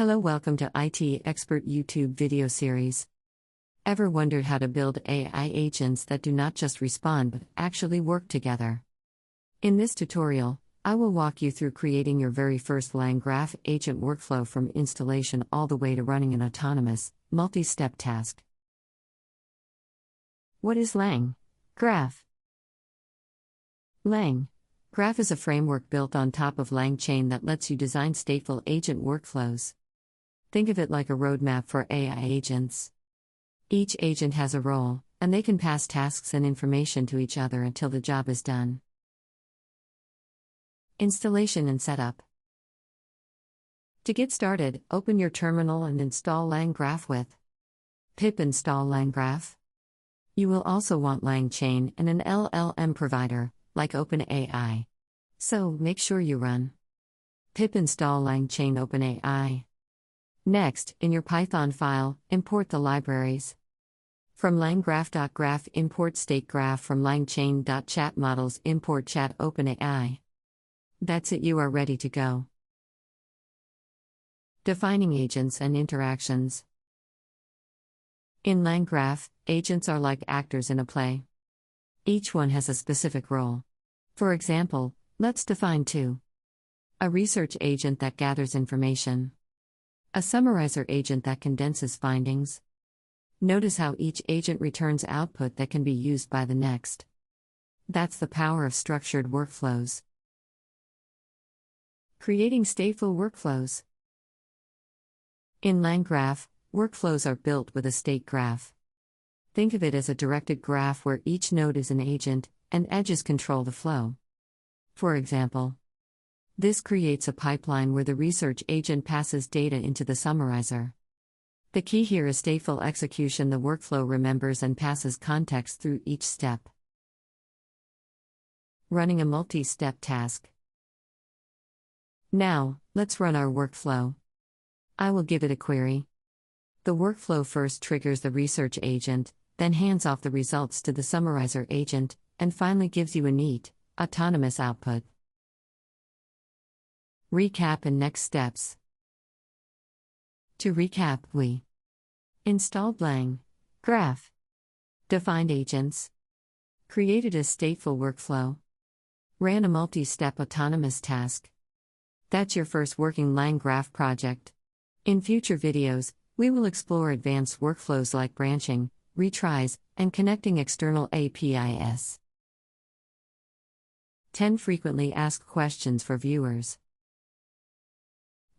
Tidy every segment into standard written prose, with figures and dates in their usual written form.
Hello, welcome to IT Expert YouTube video series. Ever wondered how to build AI agents that do not just respond but actually work together? In this tutorial, I will walk you through creating your very first LangGraph agent workflow from installation all the way to running an autonomous, multi-step task. What is LangGraph? LangGraph is a framework built on top of langchain that lets you design stateful agent workflows. Think of it like a roadmap for AI agents. Each agent has a role, and they can pass tasks and information to each other until the job is done. Installation and setup. To get started, open your terminal and install LangGraph with pip install LangGraph. You will also want langchain and an LLM provider, like OpenAI. So, make sure you run pip install langchain OpenAI. Next, in your Python file, import the libraries. From langgraph.graph import stategraph, from langchain.chatModels import chat OpenAI. That's it, you are ready to go. Defining agents and interactions. In LangGraph, agents are like actors in a play. Each one has a specific role. For example, let's define two. A research agent that gathers information. A summarizer agent that condenses findings. Notice how each agent returns output that can be used by the next. That's the power of structured workflows. Creating stateful workflows. In LangGraph, workflows are built with a state graph. Think of it as a directed graph where each node is an agent, and edges control the flow. For example, this creates a pipeline where the research agent passes data into the summarizer. The key here is stateful execution. The workflow remembers and passes context through each step. Running a multi-step task. Now, let's run our workflow. I will give it a query. The workflow first triggers the research agent, then hands off the results to the summarizer agent, and finally gives you a neat, autonomous output. Recap and next steps. To recap, we installed LangGraph, defined agents, created a stateful workflow, ran a multi-step autonomous task. That's your first working LangGraph project. In future videos, we will explore advanced workflows like branching, retries, and connecting external APIs. 10 frequently asked questions for viewers.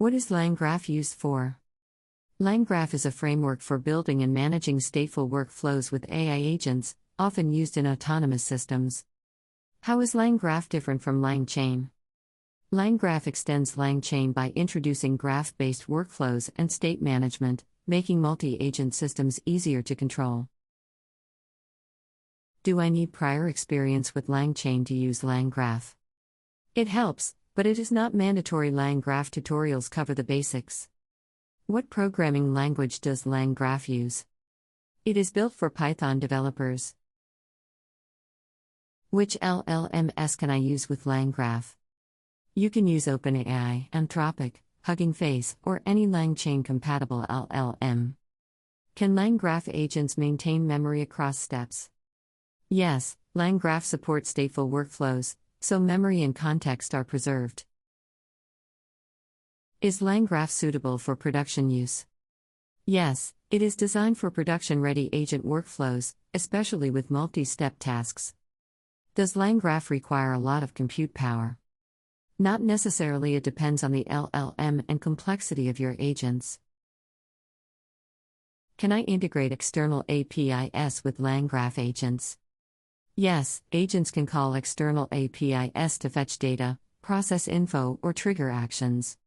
What is LangGraph used for? LangGraph is a framework for building and managing stateful workflows with AI agents, often used in autonomous systems. How is LangGraph different from langchain? LangGraph extends langchain by introducing graph-based workflows and state management, making multi-agent systems easier to control. Do I need prior experience with langchain to use LangGraph? It helps, but it is not mandatory. LangGraph tutorials cover the basics. What programming language does LangGraph use? It is built for Python developers. Which LLMs can I use with LangGraph? You can use OpenAI, Anthropic, Hugging Face, or any langchain-compatible LLM. Can LangGraph agents maintain memory across steps? Yes, LangGraph supports stateful workflows, so memory and context are preserved. Is LangGraph suitable for production use? Yes, it is designed for production-ready agent workflows, especially with multi-step tasks. Does LangGraph require a lot of compute power? Not necessarily, it depends on the LLM and complexity of your agents. Can I integrate external APIs with LangGraph agents? Yes, agents can call external APIs to fetch data, process info, or trigger actions.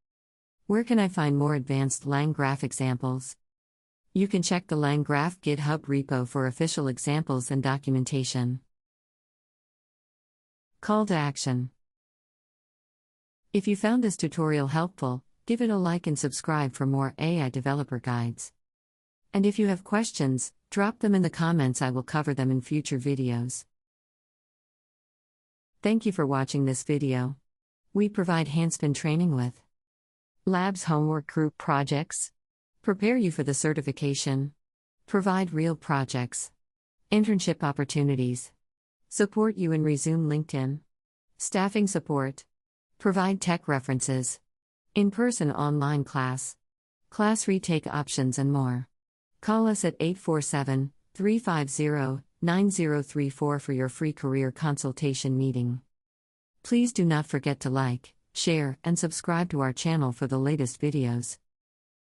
Where can I find more advanced LangGraph examples? You can check the LangGraph GitHub repo for official examples and documentation. Call to action. If you found this tutorial helpful, give it a like and subscribe for more AI developer guides. And if you have questions, drop them in the comments. I will cover them in future videos. Thank you for watching this video. We provide hands-on training with Labs, homework, group projects. Prepare you for the certification. Provide real projects. Internship opportunities. Support you and resume LinkedIn. Staffing support. Provide tech references. In-person online class. Class retake options and more. Call us at 847-350-9034 for your free career consultation meeting. Please do not forget to like, share, and subscribe to our channel for the latest videos.